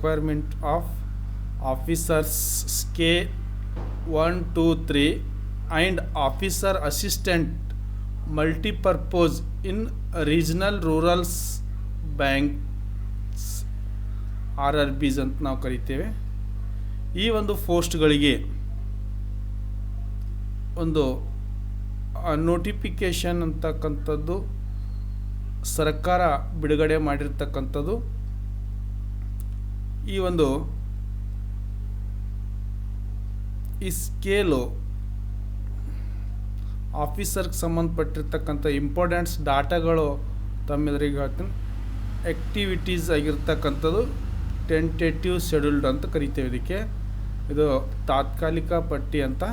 requirement of officers scale 1 2 3 and officer assistant multipurpose in regional rural banks RRBs ಅಂತ ನಾವು ಕರಿತೇವೆ. ಈ ಒಂದು ಪೋಸ್ಟ್ಗಳಿಗೆ ಒಂದು ನೋಟಿಫಿಕೇಷನ್ ಅಂತಕ್ಕಂಥದ್ದು ಸರ್ಕಾರ ಬಿಡುಗಡೆ ಮಾಡಿರ್ತಕ್ಕಂಥದ್ದು. ಈ ಒಂದು ಈ ಸ್ಕೇಲು ಆಫೀಸರ್ಗೆ ಸಂಬಂಧಪಟ್ಟಿರ್ತಕ್ಕಂಥ ಇಂಪಾರ್ಟೆಂಟ್ಸ್ ಡಾಟಾಗಳು ತಮ್ಮೆದುರಿಗೆ ಹೇಳ್ತೀನಿ. ಆ್ಯಕ್ಟಿವಿಟೀಸ್ ಆಗಿರ್ತಕ್ಕಂಥದ್ದು ಟೆಂಟೇಟಿವ್ ಶೆಡ್ಯೂಲ್ಡ್ ಅಂತ ಕರಿತೇವೆ ಇದಕ್ಕೆ. ಇದು ತಾತ್ಕಾಲಿಕ ಪಟ್ಟಿ ಅಂತ.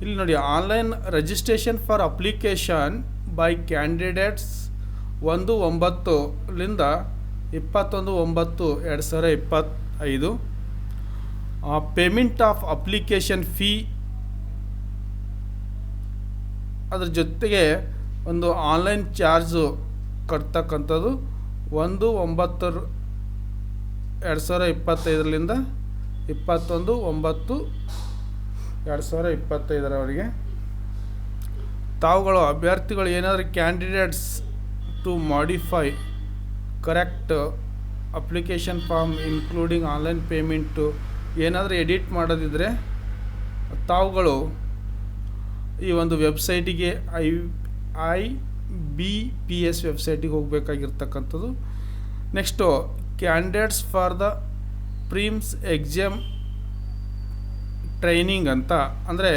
ಇಲ್ಲಿ ನೋಡಿ, online registration for application by candidates 1/9ರಿಂದ 21/9/2025. ಪೇಮೆಂಟ್ ಆಫ್ ಅಪ್ಲಿಕೇಶನ್ ಫೀ, ಅದ್ರ ಜೊತೆಗೆ ಒಂದು ಆನ್ಲೈನ್ ಚಾರ್ಜು ಕಟ್ತಕ್ಕಂಥದ್ದು 1/9/2025ರಿಂದ 21/9/2025 ತಾವುಗಳು ಅಭ್ಯರ್ಥಿಗಳು ಏನಾದರೂ candidates to modify correct application form including online payment ಏನಾದರೂ ಎಡಿಟ್ ಮಾಡೋದಿದ್ರೆ ತಾವುಗಳು ಈ ಒಂದು ವೆಬ್ಸೈಟಿಗೆ IBPS ವೆಬ್ಸೈಟಿಗೆ ಹೋಗಬೇಕಾಗಿರ್ತಕ್ಕಂಥದ್ದು. Next candidates for the prelims exam training ಅಂತ, ಅಂದರೆ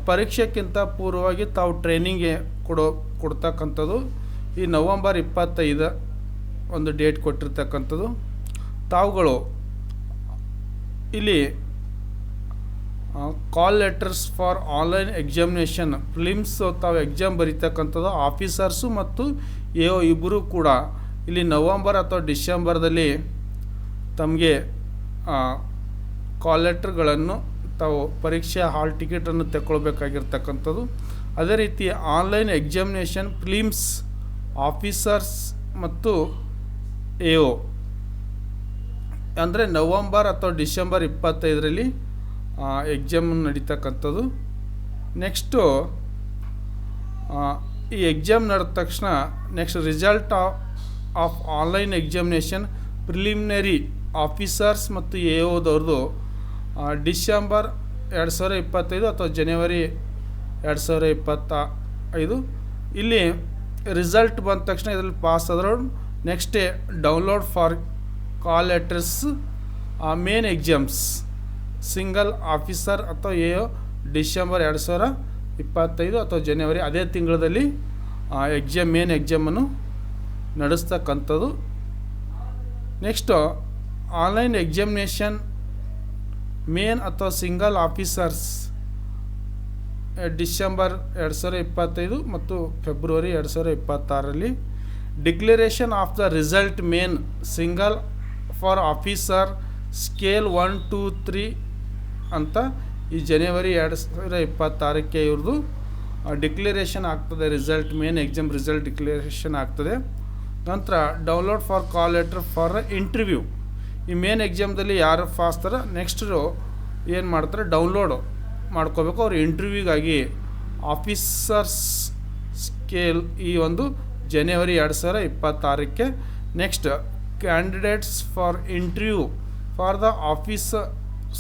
ಪರೀಕ್ಷೆಕ್ಕಿಂತ ಪೂರ್ವವಾಗಿ ತಾವು ಟ್ರೈನಿಂಗ್ಗೆ ಕೊಡ್ತಕ್ಕಂಥದ್ದು. ಈ ನವಂಬರ್ 25 ಒಂದು ಡೇಟ್ ಕೊಟ್ಟಿರ್ತಕ್ಕಂಥದ್ದು. ತಾವುಗಳು ಇಲ್ಲಿ call letters for online examination prelims ತಾವು ಎಕ್ಸಾಮ್ ಬರೀತಕ್ಕಂಥದ್ದು ಆಫೀಸರ್ಸು ಮತ್ತು AO ಇಬ್ಬರು ಕೂಡ ಇಲ್ಲಿ ನವಂಬರ್ ಅಥವಾ ಡಿಸೆಂಬರ್ದಲ್ಲಿ ತಮಗೆ ಕಾಲ್ ಲೆಟರ್ಗಳನ್ನು ತಾವು ಪರೀಕ್ಷೆ ಹಾಲ್ ಟಿಕೆಟನ್ನು ತಗೊಳ್ಬೇಕಾಗಿರ್ತಕ್ಕಂಥದ್ದು. ಅದೇ ರೀತಿ ಆನ್ಲೈನ್ ಎಕ್ಸಾಮಿನೇಷನ್ ಫಿಲಿಮ್ಸ್ ಆಫೀಸರ್ಸ್ ಮತ್ತು AO ಅಂದರೆ ನವಂಬರ್ ಅಥವಾ ಡಿಸೆಂಬರ್ 25ರಲ್ಲಿ ಎಕ್ಸಾಮ್ ನಡೀತಕ್ಕಂಥದ್ದು. ನೆಕ್ಸ್ಟು ಈ ಎಕ್ಸಾಮ್ ನಡೆದ ತಕ್ಷಣ next result of online examination preliminary officers ಮತ್ತು AOದವ್ರದ್ದು ಡಿಸೆಂಬರ್ 2025 ಅಥವಾ ಜನವರಿ 2025. ಇಲ್ಲಿ ರಿಸಲ್ಟ್ ಬಂದ ತಕ್ಷಣ ಇದರಲ್ಲಿ ಪಾಸ್ ಆದರೂ next day download for call letters main exams single officer ಅಥವಾ AO ಡಿಸೆಂಬರ್ 2025 ಅಥವಾ ಜನವರಿ ಅದೇ ತಿಂಗಳಲ್ಲಿ ಮೇನ್ ಎಕ್ಸಾಮನ್ನು ನಡೆಸ್ತಕ್ಕಂಥದ್ದು. ನೆಕ್ಸ್ಟು ಆನ್ಲೈನ್ ಎಕ್ಸಾಮಿನೇಷನ್ ಮೇನ್ ಅಥವಾ ಸಿಂಗಲ್ ಆಫೀಸರ್ಸ್ ಡಿಸೆಂಬರ್ 2025 ಮತ್ತು ಫೆಬ್ರವರಿ 2026ರಲ್ಲಿ. Declaration of the result main single for officer scale 1 2 3 ಅಂತ ಈ ಜನವರಿ 2026ಕ್ಕೆ ಇವ್ರದ್ದು ಡಿಕ್ಲರೇಷನ್ ಆಗ್ತದೆ. Result main exam result declaration ಆಗ್ತದೆ. ನಂತರ download for call letter for interview. ಈ ಮೇನ್ ಎಕ್ಸಾಮ್ದಲ್ಲಿ ಯಾರು ಫಾಸ್ತಾರೆ ನೆಕ್ಸ್ಟು ಏನು ಮಾಡ್ತಾರೆ, ಡೌನ್ಲೋಡ್ ಮಾಡ್ಕೋಬೇಕು ಅವ್ರು ಇಂಟರ್ವ್ಯೂಗಾಗಿ. ಆಫೀಸರ್ಸ್ ಸ್ಕೇಲ್ ಈ ಒಂದು ಜನವರಿ 2026ಕ್ಕೆ. Next candidates for interview for the officer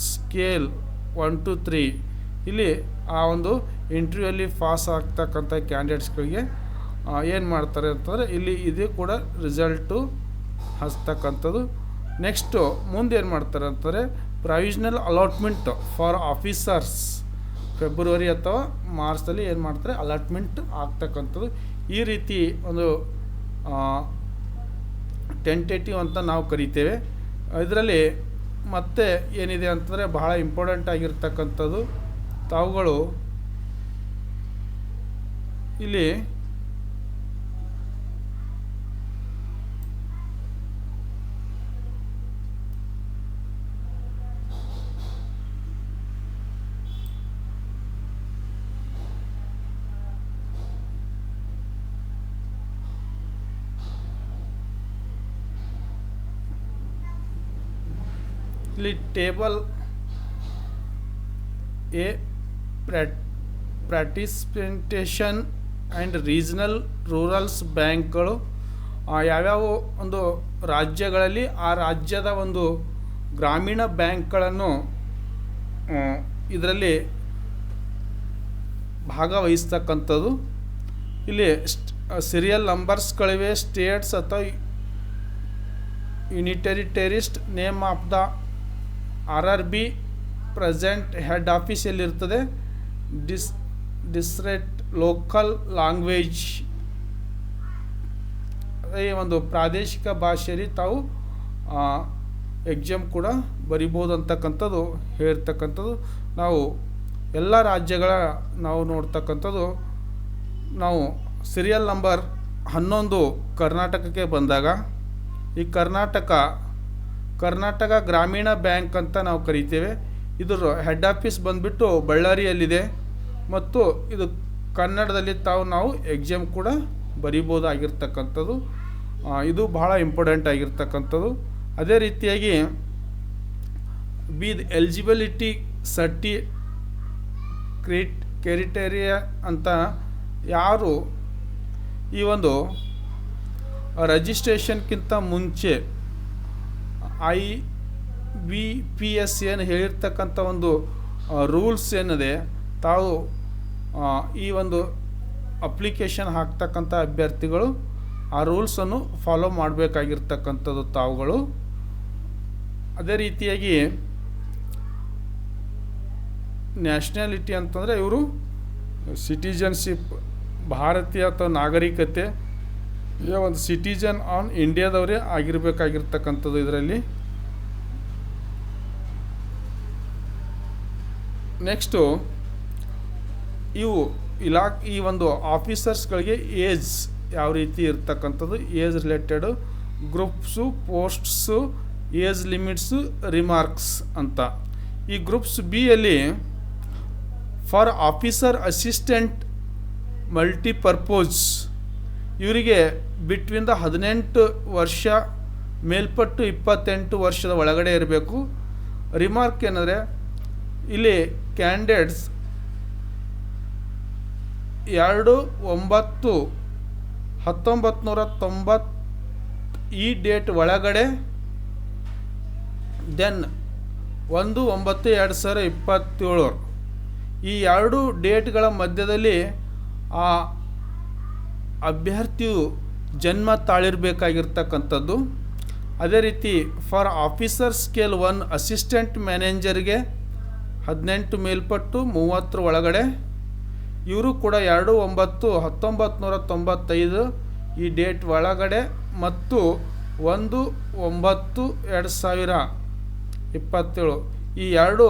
scale 1 2 3. ಇಲ್ಲಿ ಆ ಒಂದು ಇಂಟರ್ವ್ಯೂಲ್ಲಿ ಪಾಸ್ ಆಗ್ತಕ್ಕಂಥ ಕ್ಯಾಂಡಿಡೇಟ್ಸ್ಗಳಿಗೆ ಏನು ಮಾಡ್ತಾರೆ ಅಂತಂದರೆ ಇಲ್ಲಿ ಇದು ಕೂಡ ರಿಸಲ್ಟು ಹಚ್ತಕ್ಕಂಥದ್ದು. ನೆಕ್ಸ್ಟು ಮುಂದೆ ಏನು ಮಾಡ್ತಾರೆ ಅಂತಂದರೆ provisional allotment for officers February ಅಥವಾ ಮಾರ್ಚ್ದಲ್ಲಿ ಏನು ಮಾಡ್ತಾರೆ, ಅಲಾಟ್ಮೆಂಟ್ ಆಗ್ತಕ್ಕಂಥದ್ದು. ಈ ರೀತಿ ಒಂದು ಟೆಂಟೇಟಿವ್ ಅಂತ ನಾವು ಕರಿತೇವೆ. ಇದರಲ್ಲಿ ಮತ್ತೆ ಏನಿದೆ ಅಂತಂದರೆ ಬಹಳ ಇಂಪಾರ್ಟೆಂಟ್ ಆಗಿರ್ತಕ್ಕಂಥದ್ದು, ತಾವುಗಳು ಇಲ್ಲಿ ಇಲ್ಲಿ table a participation and regional rurals ಬ್ಯಾಂಕ್ಗಳು ಯಾವ್ಯಾವ ಒಂದು ರಾಜ್ಯಗಳಲ್ಲಿ ಆ ರಾಜ್ಯದ ಒಂದು ಗ್ರಾಮೀಣ ಬ್ಯಾಂಕ್ಗಳನ್ನು ಇದರಲ್ಲಿ ಭಾಗವಹಿಸ್ತಕ್ಕಂಥದ್ದು. ಇಲ್ಲಿ ಸೀರಿಯಲ್ ನಂಬರ್ಸ್ಗಳಿವೆ. ಸ್ಟೇಟ್ಸ್ ಅಥವಾ unitary territory name of the RRB present head office ಎಲ್ಲಿರ್ತದೆ, ಡಿಸ್ಟ್ರಿಕ್ಟ್ ಲೋಕಲ್ ಲ್ಯಾಂಗ್ವೇಜ್ ಈ ಒಂದು ಪ್ರಾದೇಶಿಕ ಭಾಷೆಯಲ್ಲಿ ತಾವು ಎಕ್ಸಾಮ್ ಕೂಡ ಬರಿಬೋದು ಅಂತಕ್ಕಂಥದ್ದು ಹೇಳ್ತಕ್ಕಂಥದ್ದು. ನಾವು ಎಲ್ಲ ರಾಜ್ಯಗಳ ನಾವು ನೋಡ್ತಕ್ಕಂಥದ್ದು. ನಾವು ಸೀರಿಯಲ್ ನಂಬರ್ 11 ಕರ್ನಾಟಕಕ್ಕೆ ಬಂದಾಗ ಈ ಕರ್ನಾಟಕ ಗ್ರಾಮೀಣ ಬ್ಯಾಂಕ್ ಅಂತ ನಾವು ಕರಿತೇವೆ. ಇದರ ಹೆಡ್ ಆಫೀಸ್ ಬಂದುಬಿಟ್ಟು ಬಳ್ಳಾರಿಯಲ್ಲಿದೆ ಮತ್ತು ಇದು ಕನ್ನಡದಲ್ಲಿ ನಾವು ಎಕ್ಸಾಮ್ ಕೂಡ ಬರಿಬೋದಾಗಿರ್ತಕ್ಕಂಥದ್ದು. ಇದು ಬಹಳ ಇಂಪಾರ್ಟೆಂಟ್ ಆಗಿರ್ತಕ್ಕಂಥದ್ದು. ಅದೇ ರೀತಿಯಾಗಿ ಎಲಿಜಿಬಿಲಿಟಿ ಕ್ರೈಟೀರಿಯಾ ಅಂತ ಯಾರು ಈ ಒಂದು ರಿಜಿಸ್ಟ್ರೇಷನ್ಗಿಂತ ಮುಂಚೆ IBPS ಏನು ಹೇಳಿರ್ತಕ್ಕಂಥ ಒಂದು ರೂಲ್ಸ್ ಏನಿದೆ, ತಾವು ಈ ಒಂದು ಅಪ್ಲಿಕೇಶನ್ ಹಾಕ್ತಕ್ಕಂಥ ಅಭ್ಯರ್ಥಿಗಳು ಆ ರೂಲ್ಸನ್ನು ಫಾಲೋ ಮಾಡಬೇಕಾಗಿರ್ತಕ್ಕಂಥದ್ದು ತಾವುಗಳು. ಅದೇ ರೀತಿಯಾಗಿ ನ್ಯಾಷನಾಲಿಟಿ ಅಂತಂದರೆ ಇವರು ಸಿಟಿಜನ್ಶಿಪ್, ಭಾರತೀಯ ಅಥವಾ ನಾಗರಿಕತೆ ಒಂದು ಸಿಟಿಜನ್ ಆನ್ ಇಂಡಿಯಾದವರೇ ಆಗಿರಬೇಕಾಗಿರ್ತಕ್ಕಂಥದ್ದು. ಇದರಲ್ಲಿ ನೆಕ್ಸ್ಟು ಈ ಒಂದು ಆಫೀಸರ್ಸ್ಗಳಿಗೆ ಏಜ್ ಯಾವ ರೀತಿ ಇರ್ತಕ್ಕಂಥದ್ದು, age related groups, posts, age limits, remarks ಅಂತ. ಈ ಗ್ರೂಪ್ಸ್ ಬಿಯಲ್ಲಿ ಫಾರ್ ಆಫೀಸರ್ ಅಸಿಸ್ಟೆಂಟ್ ಮಲ್ಟಿಪರ್ಪೋಸ್ ಇವರಿಗೆ ಬಿಟ್ವೀನ್ ದ 18 ವರ್ಷ ಮೇಲ್ಪಟ್ಟು 28 ವರ್ಷದ ಒಳಗಡೆ ಇರಬೇಕು. ರಿಮಾರ್ಕ್ ಏನಂದರೆ ಇಲ್ಲಿ ಕ್ಯಾಂಡಿಡೇಟ್ಸ್ 2/9/1990 ಈ ಡೇಟ್ ಒಳಗಡೆ, ದೆನ್ 1/9/2027 ಈ ಎರಡು ಡೇಟ್ಗಳ ಮಧ್ಯದಲ್ಲಿ ಆ ಅಭ್ಯರ್ಥಿಯು ಜನ್ಮ ತಾಳಿರಬೇಕಾಗಿರ್ತಕ್ಕಂಥದ್ದು. ಅದೇ ರೀತಿ ಫಾರ್ ಆಫೀಸರ್ ಸ್ಕೇಲ್ 1 ಅಸಿಸ್ಟೆಂಟ್ ಮ್ಯಾನೇಜರ್ಗೆ 18 ಮೇಲ್ಪಟ್ಟು 30 ಒಳಗಡೆ, ಇವರು ಕೂಡ 2/9/1995 ಈ ಡೇಟ್ ಒಳಗಡೆ ಮತ್ತು 1/9/2027 ಈ ಎರಡು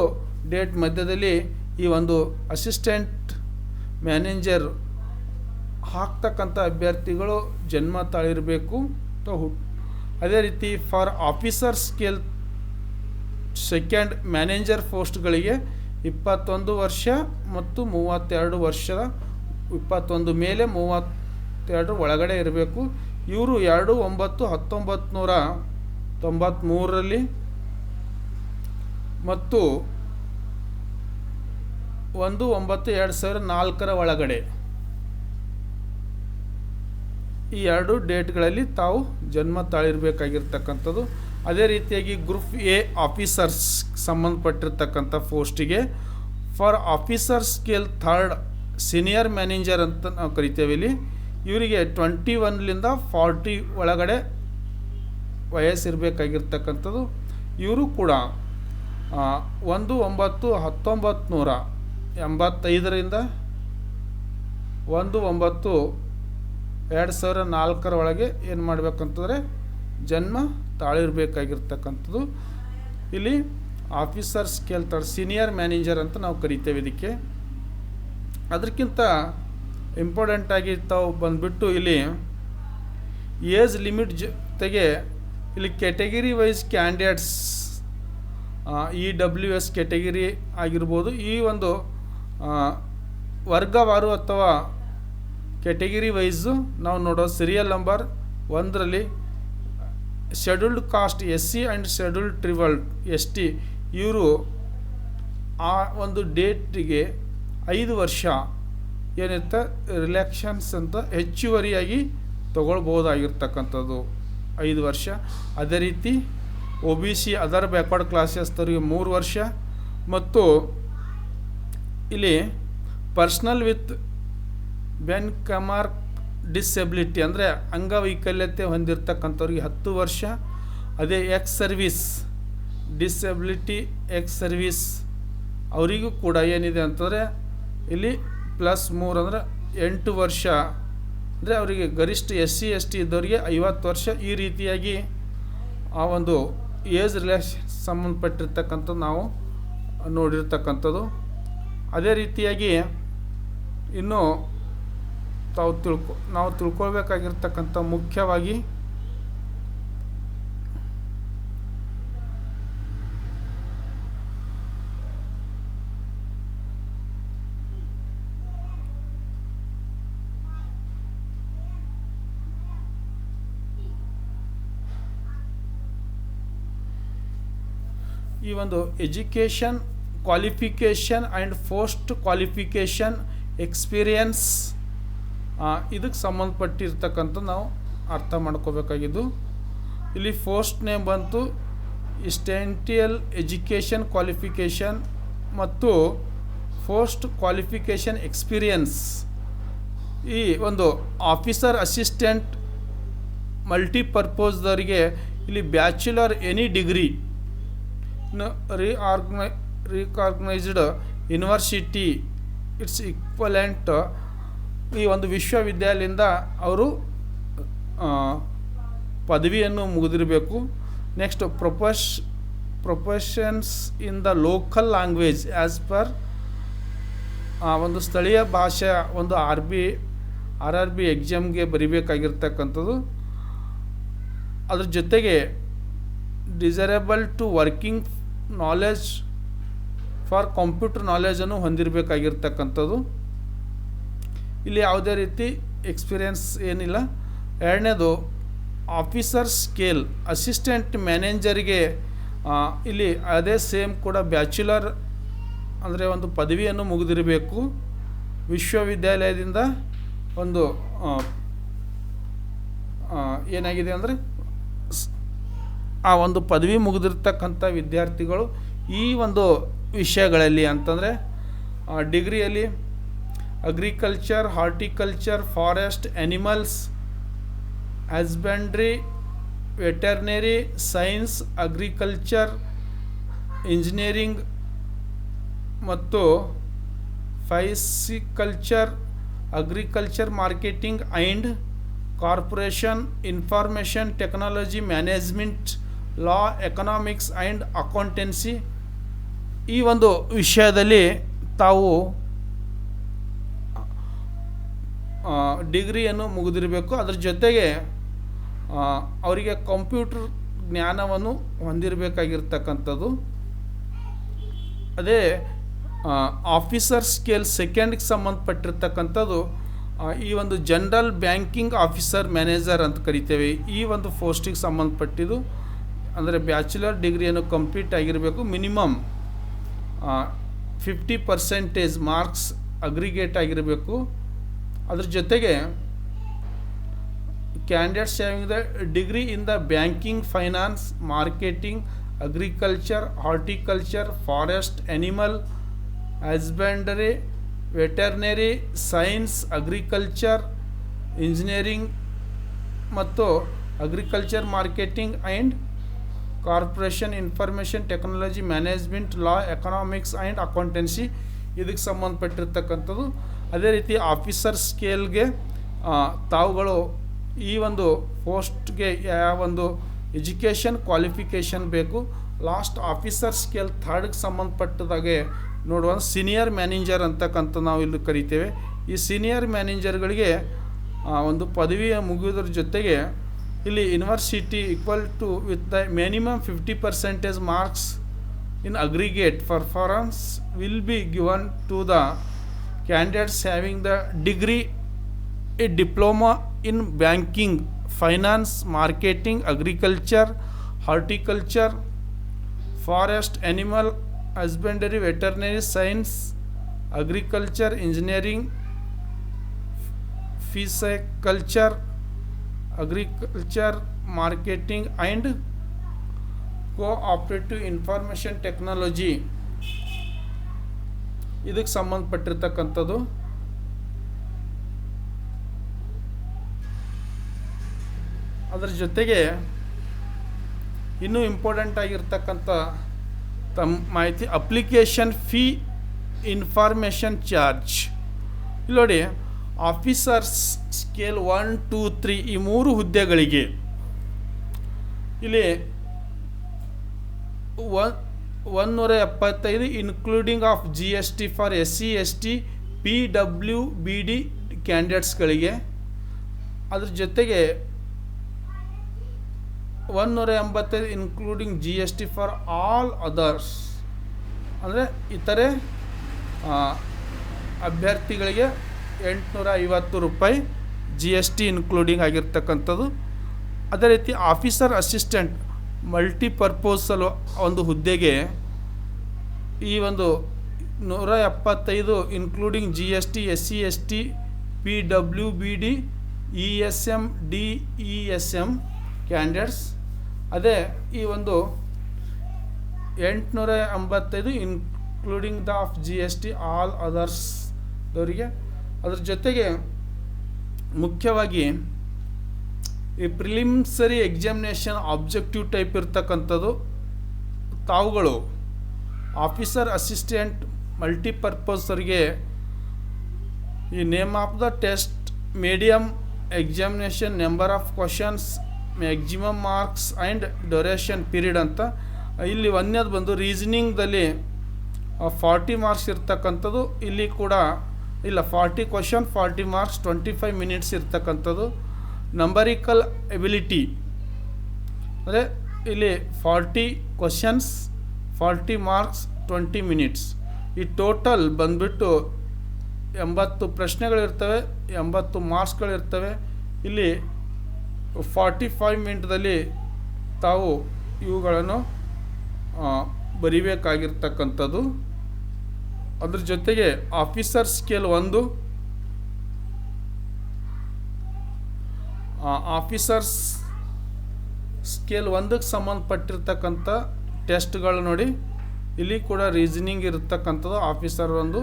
ಡೇಟ್ ಮಧ್ಯದಲ್ಲಿ ಈ ಒಂದು ಅಸಿಸ್ಟೆಂಟ್ ಮ್ಯಾನೇಜರ್ ಹಾಕ್ತಕ್ಕಂಥ ಅಭ್ಯರ್ಥಿಗಳು ಜನ್ಮ ತಾಳಿರಬೇಕು. ಅದೇ ರೀತಿ ಫಾರ್ ಆಫೀಸರ್ ಸ್ಕೇಲ್ 2 ಮ್ಯಾನೇಜರ್ ಪೋಸ್ಟ್ಗಳಿಗೆ 21 ವರ್ಷ ಮತ್ತು 32 ವರ್ಷದ 21 ಮೇಲೆ 32 ಒಳಗಡೆ ಇರಬೇಕು. ಇವರು 2/9/1993 ಮತ್ತು 1/9/2004 ಒಳಗಡೆ ಈ ಎರಡು ಡೇಟ್ಗಳಲ್ಲಿ ತಾವು ಜನ್ಮ ತಾಳಿರಬೇಕಾಗಿರ್ತಕ್ಕಂಥದ್ದು. ಅದೇ ರೀತಿಯಾಗಿ ಗ್ರೂಪ್ ಎ ಆಫೀಸರ್ಸ್ ಸಂಬಂಧಪಟ್ಟಿರ್ತಕ್ಕಂಥ ಪೋಸ್ಟಿಗೆ for officer scale 3 senior manager ಅಂತ ನಾವು ಕರಿತೇವೆ. ಇಲ್ಲಿ ಇವರಿಗೆ 21ರಿಂದ 40 ಒಳಗಡೆ ವಯಸ್ಸಿರಬೇಕಾಗಿರ್ತಕ್ಕಂಥದ್ದು. ಇವರು ಕೂಡ 1/9/1985 1/9/2004 ಒಳಗೆ ಏನು ಮಾಡಬೇಕಂತಂದರೆ ಜನ್ಮ ತಾಳಿರಬೇಕಾಗಿರ್ತಕ್ಕಂಥದ್ದು. ಇಲ್ಲಿ ಆಫೀಸರ್ ಸ್ಕೇಲ್ 3 ಸೀನಿಯರ್ ಮ್ಯಾನೇಜರ್ ಅಂತ ನಾವು ಕರಿತೇವೆ ಇದಕ್ಕೆ. ಅದಕ್ಕಿಂತ ಇಂಪಾರ್ಟೆಂಟಾಗಿ ತಾವು ಬಂದುಬಿಟ್ಟು ಇಲ್ಲಿ ಏಜ್ ಲಿಮಿಟ್ ಜೊತೆಗೆ ಇಲ್ಲಿ category wise candidates EWS category ಆಗಿರ್ಬೋದು, ಈ ಒಂದು ವರ್ಗವಾರು ಅಥವಾ ಕ್ಯಾಟಗರಿ ವೈಸು ನಾವು ನೋಡೋ ಸೀರಿಯಲ್ ನಂಬರ್ 1ರಲ್ಲಿ scheduled caste SC and scheduled tribal ST ಇವರು ಆ ಒಂದು ಡೇಟಿಗೆ 5 ವರ್ಷ ಏನಿರುತ್ತೆ ರಿಲ್ಯಾಕ್ಷನ್ಸ್ ಅಂತ ಹೆಚ್ಚುವರಿಯಾಗಿ ತೊಗೊಳ್ಬೋದಾಗಿರ್ತಕ್ಕಂಥದ್ದು 5 ವರ್ಷ. ಅದೇ ರೀತಿ OBC ಅದರ್ ಬ್ಯಾಕ್ವರ್ಡ್ ಕ್ಲಾಸಸ್ದವರಿಗೆ 3 ವರ್ಷ ಮತ್ತು ಇಲ್ಲಿ ಪರ್ಸ್ನಲ್ ವಿತ್ ಬೆನ್ಕಮಾರ್ಕ್ ಡಿಸೆಬಿಲಿಟಿ ಅಂದರೆ ಅಂಗವೈಕಲ್ಯತೆ ಹೊಂದಿರತಕ್ಕಂಥವ್ರಿಗೆ 10 ವರ್ಷ. ಅದೇ ex service disability ex service ಅವರಿಗೂ ಕೂಡ ಏನಿದೆ ಅಂತಂದರೆ ಇಲ್ಲಿ +3 ಅಂದರೆ 8 ವರ್ಷ. ಅಂದರೆ ಅವರಿಗೆ ಗರಿಷ್ಠ SC ST ಇದ್ದವರಿಗೆ 50 ವರ್ಷ. ಈ ರೀತಿಯಾಗಿ ಆ ಒಂದು ಏಜ್ ರಿಲೇಷನ್ ಸಂಬಂಧಪಟ್ಟಿರ್ತಕ್ಕಂಥದ್ದು ನಾವು ನೋಡಿರ್ತಕ್ಕಂಥದ್ದು. ಅದೇ ರೀತಿಯಾಗಿ ಇನ್ನು ನಾವು ತಿಳ್ಕೊಳ್ಬೇಕಾಗಿರ್ತಕ್ಕಂಥ ಮುಖ್ಯವಾಗಿ ಈ ಒಂದು education qualification and post qualification experience ಇದಕ್ಕೆ ಸಂಬಂಧಪಟ್ಟಿರ್ತಕ್ಕಂಥ ನಾವು ಅರ್ಥ ಮಾಡ್ಕೋಬೇಕಾಗಿದ್ದು. ಇಲ್ಲಿ ಫಸ್ಟ್ ನೇಮ್ ಬಂತು ಇಸ್ಟೆಂಟಿಯಲ್ ಎಜುಕೇಷನ್ ಕ್ವಾಲಿಫಿಕೇಷನ್ ಮತ್ತು ಪೋಸ್ಟ್ ಕ್ವಾಲಿಫಿಕೇಷನ್ ಎಕ್ಸ್ಪೀರಿಯನ್ಸ್. ಈ ಒಂದು ಆಫೀಸರ್ ಅಸಿಸ್ಟೆಂಟ್ ಮಲ್ಟಿಪರ್ಪೋಸ್ದವರಿಗೆ ಇಲ್ಲಿ bachelor any degree recognised university its equivalent ಈ ಒಂದು ವಿಶ್ವವಿದ್ಯಾಲಯದಿಂದ ಅವರು ಪದವಿಯನ್ನು ಮುಗಿದಿರಬೇಕು. Next professions in the local language as per ಒಂದು ಸ್ಥಳೀಯ ಭಾಷೆ ಒಂದು RRB ಎಕ್ಸಾಮ್ಗೆ ಬರಿಬೇಕಾಗಿರ್ತಕ್ಕಂಥದ್ದು. ಅದ್ರ ಜೊತೆಗೆ desirable to working knowledge for computer ನಾಲೆಜನ್ನು ಹೊಂದಿರಬೇಕಾಗಿರ್ತಕ್ಕಂಥದ್ದು. ಇಲ್ಲಿ ಯಾವುದೇ ರೀತಿ ಎಕ್ಸ್ಪೀರಿಯನ್ಸ್ ಏನಿಲ್ಲ. ಎರಡನೇದು ಆಫೀಸರ್ ಸ್ಕೇಲ್ ಅಸಿಸ್ಟೆಂಟ್ ಮ್ಯಾನೇಜರಿಗೆ ಇಲ್ಲಿ ಅದೇ ಸೇಮ್ ಕೂಡ ಬ್ಯಾಚುಲರ್ ಅಂದರೆ ಒಂದು ಪದವಿಯನ್ನು ಮುಗಿದಿರಬೇಕು. ವಿಶ್ವವಿದ್ಯಾಲಯದಿಂದ ಒಂದು ಏನಾಗಿದೆ ಅಂದರೆ ಆ ಒಂದು ಪದವಿ ಮುಗಿದಿರ್ತಕ್ಕಂಥ ವಿದ್ಯಾರ್ಥಿಗಳು ಈ ಒಂದು ವಿಷಯಗಳಲ್ಲಿ ಅಂತಂದರೆ ಡಿಗ್ರಿಯಲ್ಲಿ agriculture, horticulture, forest, animals husbandry, veterinary science, agriculture, engineering ಮತ್ತು pisciculture, agriculture marketing and corporation, information technology management, law, economics and accountancy ಈ ಒಂದು ವಿಷಯದಲ್ಲಿ ತಾವು ಡಿಗ್ರಿಯನ್ನು ಮುಗಿದಿರಬೇಕು. ಅದರ ಜೊತೆಗೆ ಅವರಿಗೆ ಕಂಪ್ಯೂಟರ್ ಜ್ಞಾನವನ್ನು ಹೊಂದಿರಬೇಕಾಗಿರ್ತಕ್ಕಂಥದ್ದು. ಅದೇ ಆಫೀಸರ್ ಸ್ಕೇಲ್ ಸೆಕೆಂಡ್ಗೆ ಸಂಬಂಧಪಟ್ಟಿರ್ತಕ್ಕಂಥದ್ದು ಈ ಒಂದು ಜನರಲ್ ಬ್ಯಾಂಕಿಂಗ್ ಆಫೀಸರ್ ಮ್ಯಾನೇಜರ್ ಅಂತ ಕರಿತೇವೆ. ಈ ಒಂದು ಪೋಸ್ಟಿಗೆ ಸಂಬಂಧಪಟ್ಟಿದ್ದು ಅಂದರೆ ಬ್ಯಾಚುಲರ್ ಡಿಗ್ರಿಯನ್ನು ಕಂಪ್ಲೀಟ್ ಆಗಿರಬೇಕು. ಮಿನಿಮಮ್ 50% ಮಾರ್ಕ್ಸ್ ಅಗ್ರಿಗೇಟ್ ಆಗಿರಬೇಕು. ಅದ್ರ ಜೊತೆಗೆ candidates having the degree in the banking, finance, marketing, agriculture, horticulture, forest, animal husbandry, veterinary science, agriculture, engineering ಮತ್ತು agriculture marketing and corporation, information technology management, law, economics and accountancy ಇದಕ್ಕೆ ಸಂಬಂಧಪಟ್ಟಿರ್ತಕ್ಕಂಥದ್ದು. ಅದೇ ರೀತಿ officer ಸ್ಕೇಲ್ಗೆ ತಾವುಗಳು ಈ ಒಂದು ಪೋಸ್ಟ್ಗೆ ಯಾವ ಒಂದು ಎಜುಕೇಷನ್ ಕ್ವಾಲಿಫಿಕೇಷನ್ ಬೇಕು. ಲಾಸ್ಟ್ ಆಫೀಸರ್ ಸ್ಕೇಲ್ ಥರ್ಡ್ಗೆ ಸಂಬಂಧಪಟ್ಟದಾಗೆ ನೋಡುವ ಸೀನಿಯರ್ ಮ್ಯಾನೇಜರ್ ಅಂತಕ್ಕಂಥ ನಾವು ಇಲ್ಲಿ ಕರಿತೇವೆ. ಈ ಸೀನಿಯರ್ ಮ್ಯಾನೇಜರ್ಗಳಿಗೆ ಒಂದು ಪದವಿಯ ಮುಗಿಯೋದ್ರ ಜೊತೆಗೆ ಇಲ್ಲಿ university equal to with the minimum 50% marks in aggregate performance will be given to the candidates having the degree, a diploma in banking, finance, marketing, agriculture, horticulture, forest, animal husbandry, veterinary science, agriculture, engineering, pisciculture, agriculture, marketing and cooperative information technology ಇದಕ್ಕೆ ಸಂಬಂಧಪಟ್ಟಿರ್ತಕ್ಕಂಥದ್ದು. ಅದರ ಜೊತೆಗೆ ಇನ್ನೂ important ಆಗಿರ್ತಕ್ಕಂಥ ಮಾಹಿತಿ application fee, information charge. ಇಲ್ಲಿ ನೋಡಿ, officers scale 1, 2, 3 ಈ 3 ಹುದ್ದೆಗಳಿಗೆ ಇಲ್ಲಿ 175 including of GST for SC, ST, PWBD ಕ್ಯಾಂಡಿಡೇಟ್ಸ್ಗಳಿಗೆ. ಅದ್ರ ಜೊತೆಗೆ 185 including GST for all others, ಅಂದರೆ ಇತರೆ ಅಭ್ಯರ್ಥಿಗಳಿಗೆ 850 ರೂಪಾಯಿ GST ಇನ್ಕ್ಲೂಡಿಂಗ್ ಆಗಿರ್ತಕ್ಕಂಥದ್ದು. ಅದೇ ರೀತಿ ಆಫೀಸರ್ ಅಸಿಸ್ಟೆಂಟ್ ಮಲ್ಟಿಪರ್ಪೋಸಲ್ ಒಂದು ಹುದ್ದೆಗೆ ಈ ಒಂದು 175 including GST, SC, ST, PWBD, ESM, DESM candidates. ಅದೇ ಈ ಒಂದು 885 including the of GST all ಅದರ್ಸ್ದವರಿಗೆ. ಅದ್ರ ಜೊತೆಗೆ ಮುಖ್ಯವಾಗಿ ಈ ಪ್ರಿಲಿಮ್ಸರಿ ಎಕ್ಸಾಮಿನೇಷನ್ ಆಬ್ಜೆಕ್ಟಿವ್ ಟೈಪ್ ಇರ್ತಕ್ಕಂಥದ್ದು ತಾವುಗಳು ಆಫೀಸರ್ ಅಸಿಸ್ಟೆಂಟ್ ಮಲ್ಟಿಪರ್ಪಸ್ವರಿಗೆ ಈ name of the test, medium examination, number of questions, maximum marks and duration period ಅಂತ. ಇಲ್ಲಿ ಒಂದನೇದು ಬಂದು ರೀಸನಿಂಗ್ದಲ್ಲಿ 40 ಮಾರ್ಕ್ಸ್ ಇರ್ತಕ್ಕಂಥದ್ದು. ಇಲ್ಲಿ ಕೂಡ ಇಲ್ಲ, 40 ಕ್ವಶನ್ 40 ಮಾರ್ಕ್ಸ್ 25 ಮಿನಿಟ್ಸ್ ಇರ್ತಕ್ಕಂಥದ್ದು. ನಂಬರಿಕಲ್ ಎಬಿಲಿಟಿ ಅಂದರೆ ಇಲ್ಲಿ 40 ಕ್ವಶನ್ಸ್ 40 ಮಾರ್ಕ್ಸ್ 20 ಮಿನಿಟ್ಸ್. ಈ ಟೋಟಲ್ ಬಂದುಬಿಟ್ಟು 80 ಪ್ರಶ್ನೆಗಳಿರ್ತವೆ, 80 ಮಾರ್ಕ್ಸ್ಗಳಿರ್ತವೆ. ಇಲ್ಲಿ 45 ಮಿನಿಟ್ದಲ್ಲಿ ತಾವು ಇವುಗಳನ್ನು ಬರಿಬೇಕಾಗಿರ್ತಕ್ಕಂಥದ್ದು. ಅದ್ರ ಜೊತೆಗೆ ಆಫೀಸರ್ ಸ್ಕೇಲ್ 1, ಆಫೀಸರ್ಸ್ ಸ್ಕೇಲ್ 1ಕ್ಕೆ ಸಂಬಂಧಪಟ್ಟಿರ್ತಕ್ಕಂಥ ಟೆಸ್ಟ್ಗಳು ನೋಡಿ. ಇಲ್ಲಿ ಕೂಡ ರೀಸನಿಂಗ್ ಇರತಕ್ಕಂಥದ್ದು ಆಫೀಸರ್ 1.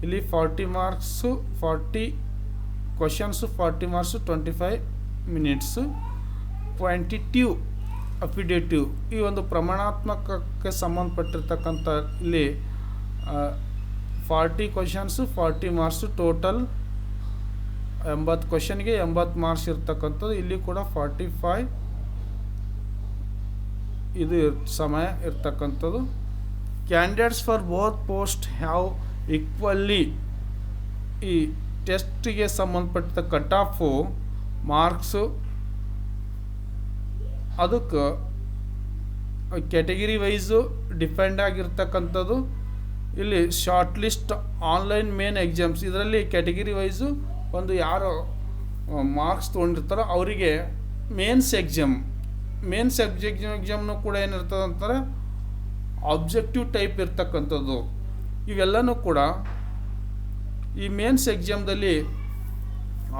ಇಲ್ಲಿ 40 marks 40 questions 40 marks 25 minutes. Quantitative aptitude ಈ ಒಂದು ಪ್ರಮಾಣಾತ್ಮಕಕ್ಕೆ ಸಂಬಂಧಪಟ್ಟಿರ್ತಕ್ಕಂಥ ಇಲ್ಲಿ 40 ಕ್ವಶನ್ಸು 40 ಮಾರ್ಕ್ಸು, ಟೋಟಲ್ 80 ಕ್ವಶನ್ಗೆ 80 ಮಾರ್ಕ್ಸ್ ಇರ್ತಕ್ಕಂಥದ್ದು. ಇಲ್ಲಿ ಕೂಡ 45 ಇದು ಸಮಯ ಇರ್ತಕ್ಕಂಥದ್ದು. Candidates for both post have equally ಈ ಟೆಸ್ಟಿಗೆ ಸಂಬಂಧಪಟ್ಟ ಕಟ್ ಆಫು ಮಾರ್ಕ್ಸು ಅದಕ್ಕೆ ಕ್ಯಾಟಗಿರಿ ವೈಸು ಡಿಪೆಂಡ್ ಆಗಿರ್ತಕ್ಕಂಥದ್ದು. ಇಲ್ಲಿ short list online main exams ಇದರಲ್ಲಿ ಕ್ಯಾಟಗಿರಿ ವೈಸು ಒಂದು ಯಾರು ಮಾರ್ಕ್ಸ್ ತೊಗೊಂಡಿರ್ತಾರೋ ಅವರಿಗೆ ಮೇನ್ಸ್ ಎಕ್ಸಾಮ್ನು ಕೂಡ ಏನಿರ್ತದೆ ಅಂತಾರೆ ಆಬ್ಜೆಕ್ಟಿವ್ ಟೈಪ್ ಇರ್ತಕ್ಕಂಥದ್ದು. ಇವೆಲ್ಲನೂ ಕೂಡ ಈ ಮೇನ್ಸ್ ಎಕ್ಸಾಮ್ದಲ್ಲಿ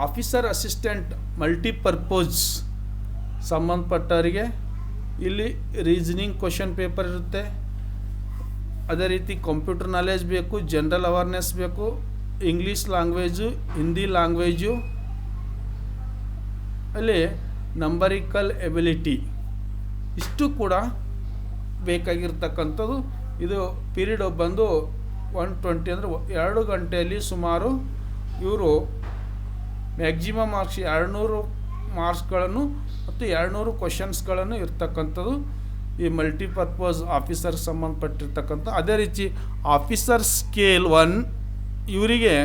ಆಫೀಸರ್ ಅಸಿಸ್ಟೆಂಟ್ ಮಲ್ಟಿಪರ್ಪೋಸ್ ಸಂಬಂಧಪಟ್ಟವರಿಗೆ ಇಲ್ಲಿ ರೀಸನಿಂಗ್ ಕ್ವಶನ್ ಪೇಪರ್ ಇರುತ್ತೆ. ಅದೇ ರೀತಿ ಕಂಪ್ಯೂಟರ್ ನಾಲೆಜ್ ಬೇಕು, ಜನರಲ್ ಅವೇರ್ನೆಸ್ ಬೇಕು, ಇಂಗ್ಲೀಷ್ ಲ್ಯಾಂಗ್ವೇಜು, ಹಿಂದಿ ಲ್ಯಾಂಗ್ವೇಜು, ಅಲ್ಲಿ ನಂಬರಿಕಲ್ ಎಬಿಲಿಟಿ ಇಷ್ಟು ಕೂಡ ಬೇಕಾಗಿರ್ತಕ್ಕಂಥದ್ದು. ಇದು ಪೀರಿಯಡ್ ಬಂದು 120 ಅಂದರೆ 2 ಗಂಟೆಯಲ್ಲಿ ಸುಮಾರು ಇವರು ಮ್ಯಾಕ್ಸಿಮಮ್ ಮಾರ್ಕ್ಸ್ 200 ಮಾರ್ಕ್ಸ್ಗಳನ್ನು ಮತ್ತು 200 ಕ್ವಶನ್ಸ್ಗಳನ್ನು ಇರ್ತಕ್ಕಂಥದ್ದು ಈ ಮಲ್ಟಿಪರ್ಪಸ್ ಆಫೀಸರ್ ಸಂಬಂಧಪಟ್ಟಿರ್ತಕ್ಕಂಥ. ಅದೇ ರೀತಿ ಆಫೀಸರ್ ಸ್ಕೇಲ್ 1 ಇವರಿಗೆ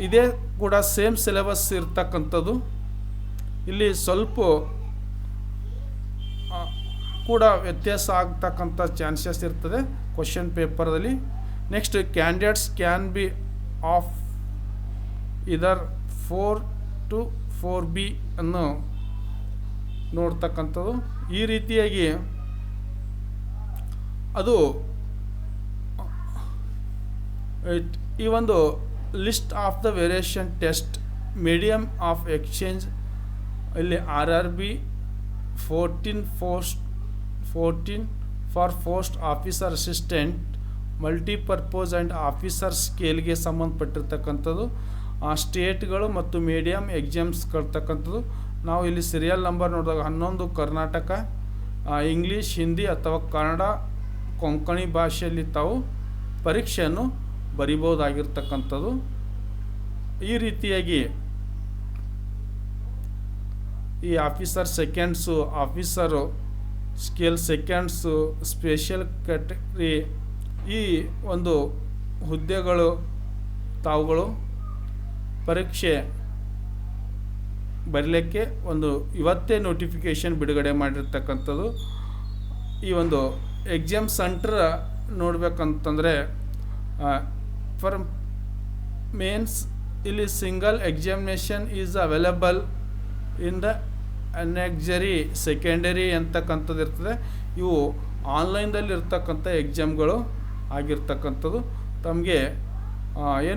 ಇದೇ ಕೂಡ ಸೇಮ್ ಸಿಲೆಬಸ್ ಇರ್ತಕ್ಕಂಥದ್ದು. ಇಲ್ಲಿ ಸ್ವಲ್ಪ ಕೂಡ ವ್ಯತ್ಯಾಸ ಆಗ್ತಕ್ಕಂಥ ಚಾನ್ಸಸ್ ಇರ್ತದೆ ಕ್ವಶನ್ ಪೇಪರ್ದಲ್ಲಿ. Next candidates can be of either 4 to 4B ಅನ್ನು ನೋಡ್ತಕ್ಕಂಥದ್ದು. ಈ ರೀತಿಯಾಗಿ ಅದು ಈ ಒಂದು list of the variation test medium of exchange ಇಲ್ಲಿ RRB 14 for post officer assistant multipurpose and officer ಸ್ಕೇಲ್ಗೆ ಸಂಬಂಧಪಟ್ಟಿರ್ತಕ್ಕಂಥದ್ದು. ಸ್ಟೇಟ್ಗಳು ಮತ್ತು ಮೀಡಿಯಮ್ ಎಕ್ಸಾಮ್ಸ್ ಕಳ್ತಕ್ಕಂಥದ್ದು. ನಾವು ಇಲ್ಲಿ ಸೀರಿಯಲ್ ನಂಬರ್ ನೋಡಿದಾಗ 11 ಕರ್ನಾಟಕ, ಇಂಗ್ಲೀಷ್, ಹಿಂದಿ ಅಥವಾ ಕನ್ನಡ ಕೊಂಕಣಿ ಭಾಷೆಯಲ್ಲಿ ತಾವು ಪರೀಕ್ಷೆಯನ್ನು ಬರಿಬೋದಾಗಿರ್ತಕ್ಕಂಥದ್ದು. ಈ ರೀತಿಯಾಗಿ ಈ officer seconds, officer scale seconds, special category ಈ ಒಂದು ಹುದ್ದೆಗಳು ತಾವುಗಳು ಪರೀಕ್ಷೆ ಬರಲಿಕ್ಕೆ ಇವತ್ತೇ ನೋಟಿಫಿಕೇಷನ್ ಬಿಡುಗಡೆ ಮಾಡಿರ್ತಕ್ಕಂಥದ್ದು. ಈ ಒಂದು ಎಕ್ಸಾಮ್ ಸೆಂಟರ್ ನೋಡ್ಬೇಕಂತಂದರೆ ಫಾರ್ ಮೇನ್ಸ್ ಇಲ್ಲಿ single examination is available in the annexure secondary ಅಂತಕ್ಕಂಥದ್ದು ಇರ್ತದೆ. ಇವು ಆನ್ಲೈನ್ದಲ್ಲಿ ಇರ್ತಕ್ಕಂಥ ಎಕ್ಸಾಮ್ಗಳು ಆಗಿರ್ತಕ್ಕಂಥದ್ದು. ತಮಗೆ ಏನು